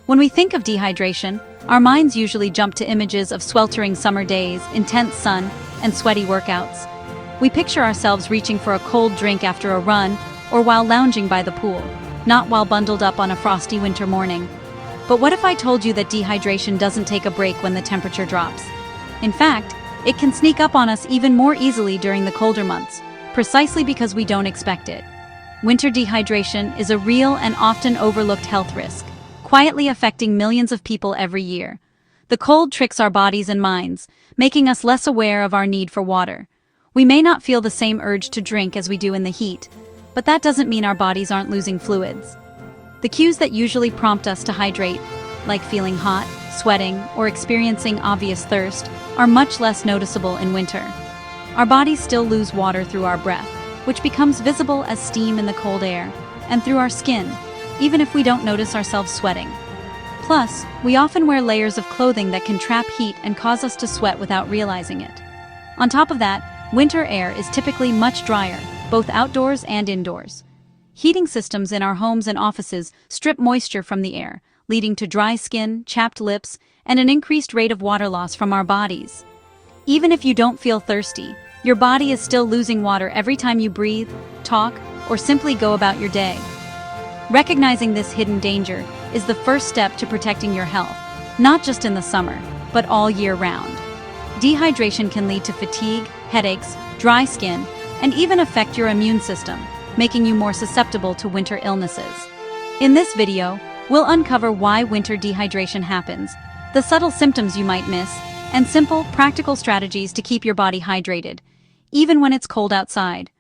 When we think of dehydration, our minds usually jump to images of sweltering summer days, intense sun, and sweaty workouts. We picture ourselves reaching for a cold drink after a run or while lounging by the pool, not while bundled up on a frosty winter morning. But what if I told you that dehydration doesn't take a break when the temperature drops? In fact, it can sneak up on us even more easily during the colder months, precisely because we don't expect it. Winter dehydration is a real and often overlooked health risk, quietly affecting millions of people every year. The cold tricks our bodies and minds, making us less aware of our need for water. We may not feel the same urge to drink as we do in the heat, but that doesn't mean our bodies aren't losing fluids. The cues that usually prompt us to hydrate, like feeling hot, sweating, or experiencing obvious thirst, are much less noticeable in winter. Our bodies still lose water through our breath, which becomes visible as steam in the cold air, and through our skin, even if we don't notice ourselves sweating. Plus, we often wear layers of clothing that can trap heat and cause us to sweat without realizing it. On top of that, winter air is typically much drier, both outdoors and indoors. Heating systems in our homes and offices strip moisture from the air, leading to dry skin, chapped lips, and an increased rate of water loss from our bodies. Even if you don't feel thirsty, your body is still losing water every time you breathe, talk, or simply go about your day. Recognizing this hidden danger is the first step to protecting your health, not just in the summer, but all year round. Dehydration can lead to fatigue, headaches, dry skin, and even affect your immune system, making you more susceptible to winter illnesses. In this video, we'll uncover why winter dehydration happens, the subtle symptoms you might miss, and simple, practical strategies to keep your body hydrated, even when it's cold outside.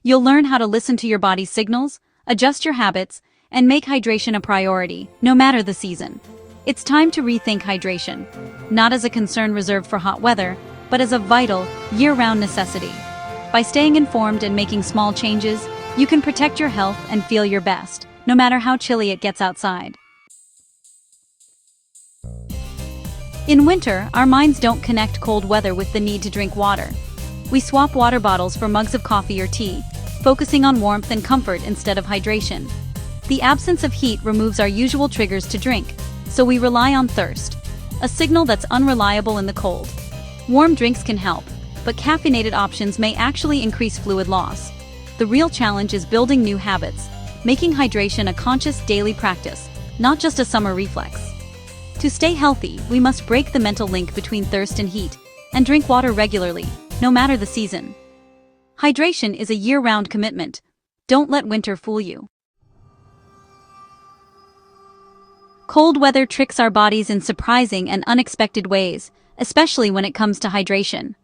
You'll learn how to listen to your body's signals, adjust your habits, and make hydration a priority, no matter the season. It's time to rethink hydration, not as a concern reserved for hot weather, but as a vital, year-round necessity. By staying informed and making small changes, you can protect your health and feel your best, no matter how chilly it gets outside. In winter, our minds don't connect cold weather with the need to drink water. We swap water bottles for mugs of coffee or tea, focusing on warmth and comfort instead of hydration. The absence of heat removes our usual triggers to drink, so we rely on thirst, a signal that's unreliable in the cold. Warm drinks can help, but caffeinated options may actually increase fluid loss. The real challenge is building new habits, making hydration a conscious daily practice, not just a summer reflex. To stay healthy, we must break the mental link between thirst and heat, and drink water regularly, no matter the season. Hydration is a year-round commitment. Don't let winter fool you. Cold weather tricks our bodies in surprising and unexpected ways, especially when it comes to hydration.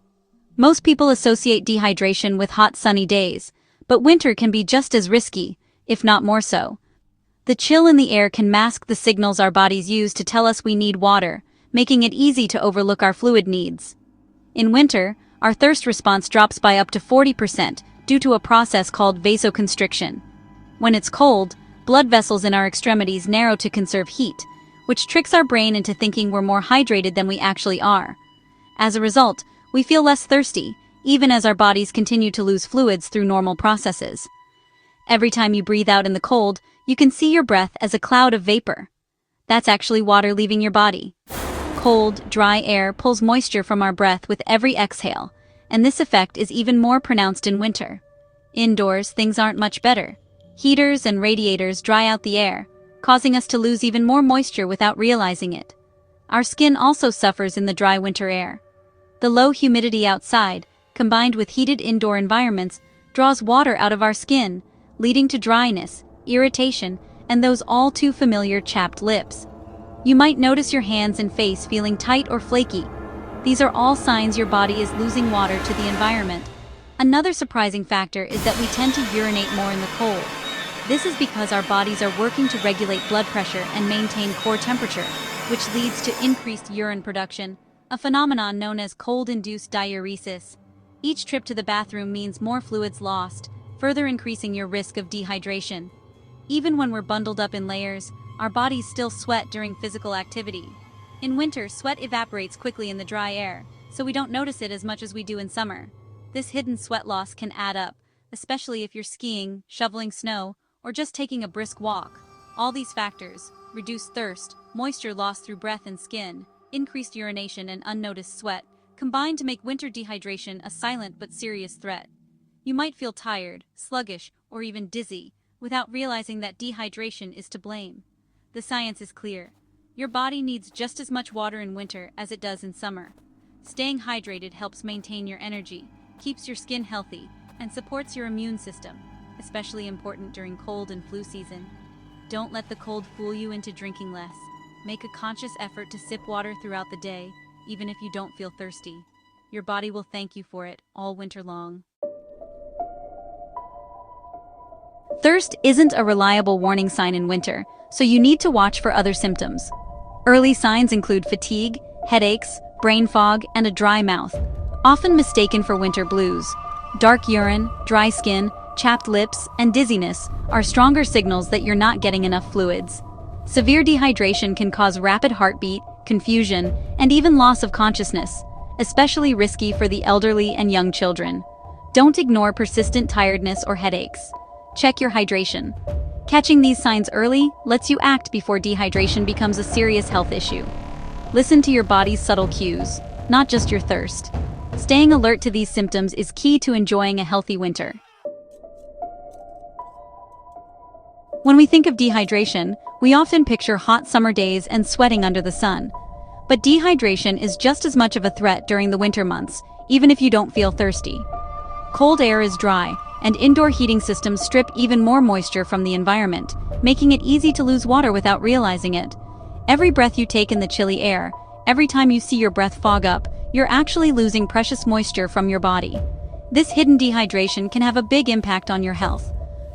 Most people associate dehydration with hot sunny days, but winter can be just as risky, if not more so. The chill in the air can mask the signals our bodies use to tell us we need water, making it easy to overlook our fluid needs. In winter, our thirst response drops by up to 40% due to a process called vasoconstriction. When it's cold, blood vessels in our extremities narrow to conserve heat, which tricks our brain into thinking we're more hydrated than we actually are. As a result, we feel less thirsty, even as our bodies continue to lose fluids through normal processes. Every time you breathe out in the cold, you can see your breath as a cloud of vapor. That's actually water leaving your body. Cold, dry air pulls moisture from our breath with every exhale, and this effect is even more pronounced in winter. Indoors, things aren't much better. Heaters and radiators dry out the air, causing us to lose even more moisture without realizing it. Our skin also suffers in the dry winter air. The low humidity outside, combined with heated indoor environments, draws water out of our skin, leading to dryness, irritation, and those all too familiar chapped lips. You might notice your hands and face feeling tight or flaky. These are all signs your body is losing water to the environment. Another surprising factor is that we tend to urinate more in the cold. This is because our bodies are working to regulate blood pressure and maintain core temperature, which leads to increased urine production, a phenomenon known as cold-induced diuresis. Each trip to the bathroom means more fluids lost, further increasing your risk of dehydration. Even when we're bundled up in layers, our bodies still sweat during physical activity. In winter, sweat evaporates quickly in the dry air, so we don't notice it as much as we do in summer. This hidden sweat loss can add up, especially if you're skiing, shoveling snow, or just taking a brisk walk. All these factors, reduced thirst, moisture lost through breath and skin, increased urination and unnoticed sweat, combine to make winter dehydration a silent but serious threat. You might feel tired, sluggish, or even dizzy, without realizing that dehydration is to blame. The science is clear. Your body needs just as much water in winter as it does in summer. Staying hydrated helps maintain your energy, keeps your skin healthy, and supports your immune system, especially important during cold and flu season. Don't let the cold fool you into drinking less. Make a conscious effort to sip water throughout the day, even if you don't feel thirsty. Your body will thank you for it all winter long. Thirst isn't a reliable warning sign in winter, so you need to watch for other symptoms. Early signs include fatigue, headaches, brain fog, and a dry mouth, often mistaken for winter blues. Dark urine, dry skin, chapped lips, and dizziness are stronger signals that you're not getting enough fluids. Severe dehydration can cause rapid heartbeat, confusion, and even loss of consciousness, especially risky for the elderly and young children. Don't ignore persistent tiredness or headaches. Check your hydration. Catching these signs early lets you act before dehydration becomes a serious health issue. Listen to your body's subtle cues, not just your thirst. Staying alert to these symptoms is key to enjoying a healthy winter. When we think of dehydration, we often picture hot summer days and sweating under the sun. But dehydration is just as much of a threat during the winter months, even if you don't feel thirsty. Cold air is dry, and indoor heating systems strip even more moisture from the environment, making it easy to lose water without realizing it. Every breath you take in the chilly air, every time you see your breath fog up, you're actually losing precious moisture from your body. This hidden dehydration can have a big impact on your health.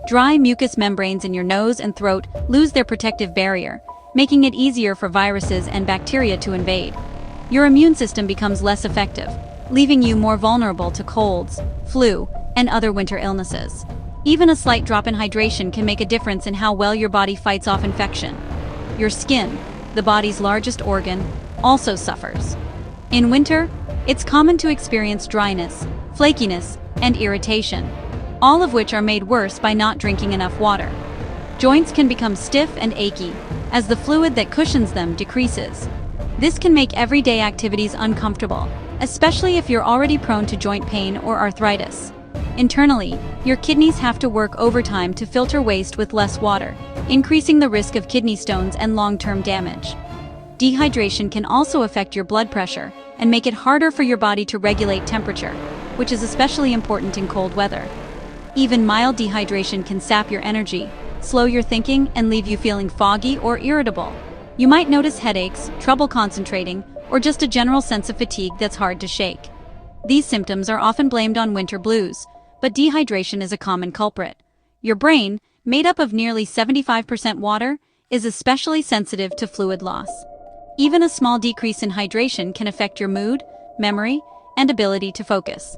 Dry mucous membranes in your nose and throat lose their protective barrier, making it easier for viruses and bacteria to invade. Your immune system becomes less effective, leaving you more vulnerable to colds, flu, and other winter illnesses. Even a slight drop in hydration can make a difference in how well your body fights off infection. Your skin, the body's largest organ, also suffers. In winter, it's common to experience dryness, flakiness, and irritation, all of which are made worse by not drinking enough water. Joints can become stiff and achy, as the fluid that cushions them decreases. This can make everyday activities uncomfortable, especially if you're already prone to joint pain or arthritis. Internally, your kidneys have to work overtime to filter waste with less water, increasing the risk of kidney stones and long-term damage. Dehydration can also affect your blood pressure and make it harder for your body to regulate temperature, which is especially important in cold weather. Even mild dehydration can sap your energy, slow your thinking, and leave you feeling foggy or irritable. You might notice headaches, trouble concentrating, or just a general sense of fatigue that's hard to shake. These symptoms are often blamed on winter blues, but dehydration is a common culprit. Your brain, made up of nearly 75% water, is especially sensitive to fluid loss. Even a small decrease in hydration can affect your mood, memory, and ability to focus.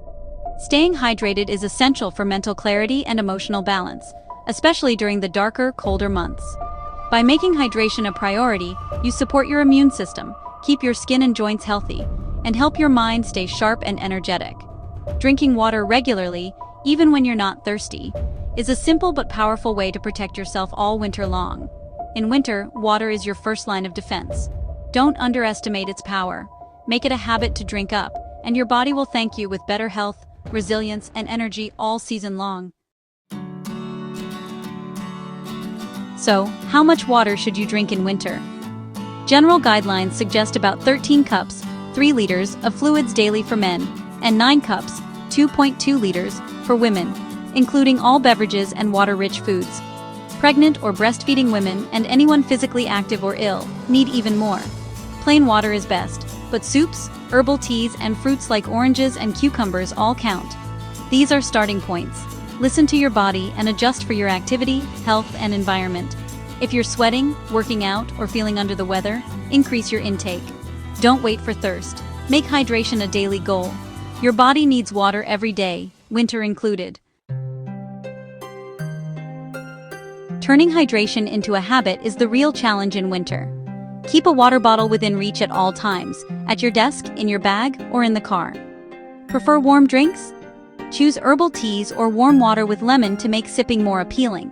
Staying hydrated is essential for mental clarity and emotional balance, especially during the darker, colder months. By making hydration a priority, you support your immune system, keep your skin and joints healthy, and help your mind stay sharp and energetic. Drinking water regularly, even when you're not thirsty, is a simple but powerful way to protect yourself all winter long. In winter, water is your first line of defense. Don't underestimate its power. Make it a habit to drink up, and your body will thank you with better health, resilience, and energy all season long. So, how much water should you drink in winter? General guidelines suggest about 13 cups, 3 liters, of fluids daily for men, and 9 cups, 2.2 liters, for women, including all beverages and water-rich foods. Pregnant or breastfeeding women and anyone physically active or ill need even more. Plain water is best, but soups, herbal teas, and fruits like oranges and cucumbers all count. These are starting points. Listen to your body and adjust for your activity, health, and environment. If you're sweating, working out, or feeling under the weather, increase your intake. Don't wait for thirst. Make hydration a daily goal. Your body needs water every day, winter included. Turning hydration into a habit is the real challenge in winter. Keep a water bottle within reach at all times, at your desk, in your bag, or in the car. Prefer warm drinks? Choose herbal teas or warm water with lemon to make sipping more appealing.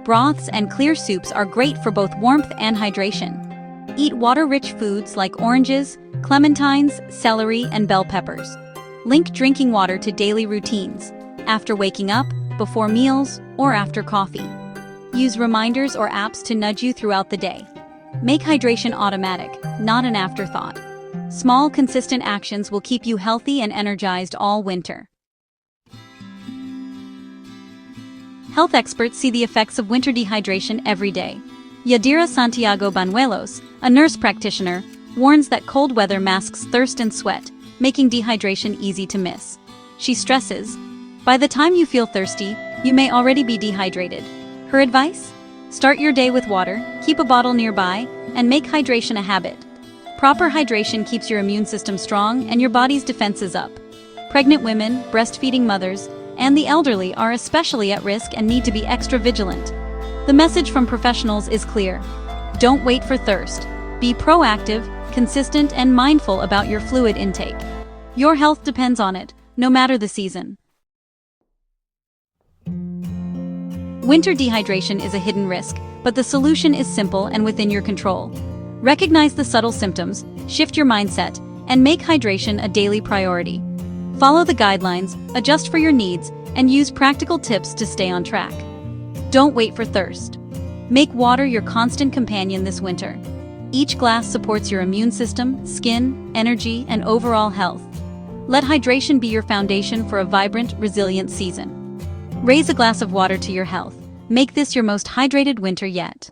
Broths and clear soups are great for both warmth and hydration. Eat water-rich foods like oranges, clementines, celery, and bell peppers. Link drinking water to daily routines, after waking up, before meals, or after coffee. Use reminders or apps to nudge you throughout the day. Make hydration automatic, not an afterthought. Small, consistent actions will keep you healthy and energized all winter. Health experts see the effects of winter dehydration every day. Yadira Santiago Banuelos, a nurse practitioner, warns that cold weather masks thirst and sweat, making dehydration easy to miss. She stresses, by the time you feel thirsty, you may already be dehydrated. Her advice? Start your day with water, keep a bottle nearby, and make hydration a habit. Proper hydration keeps your immune system strong and your body's defenses up. Pregnant women, breastfeeding mothers, and the elderly are especially at risk and need to be extra vigilant. The message from professionals is clear. Don't wait for thirst. Be proactive, consistent, and mindful about your fluid intake. Your health depends on it, no matter the season. Winter dehydration is a hidden risk, but the solution is simple and within your control. Recognize the subtle symptoms, shift your mindset, and make hydration a daily priority. Follow the guidelines, adjust for your needs, and use practical tips to stay on track. Don't wait for thirst. Make water your constant companion this winter. Each glass supports your immune system, skin, energy, and overall health. Let hydration be your foundation for a vibrant, resilient season. Raise a glass of water to your health. Make this your most hydrated winter yet.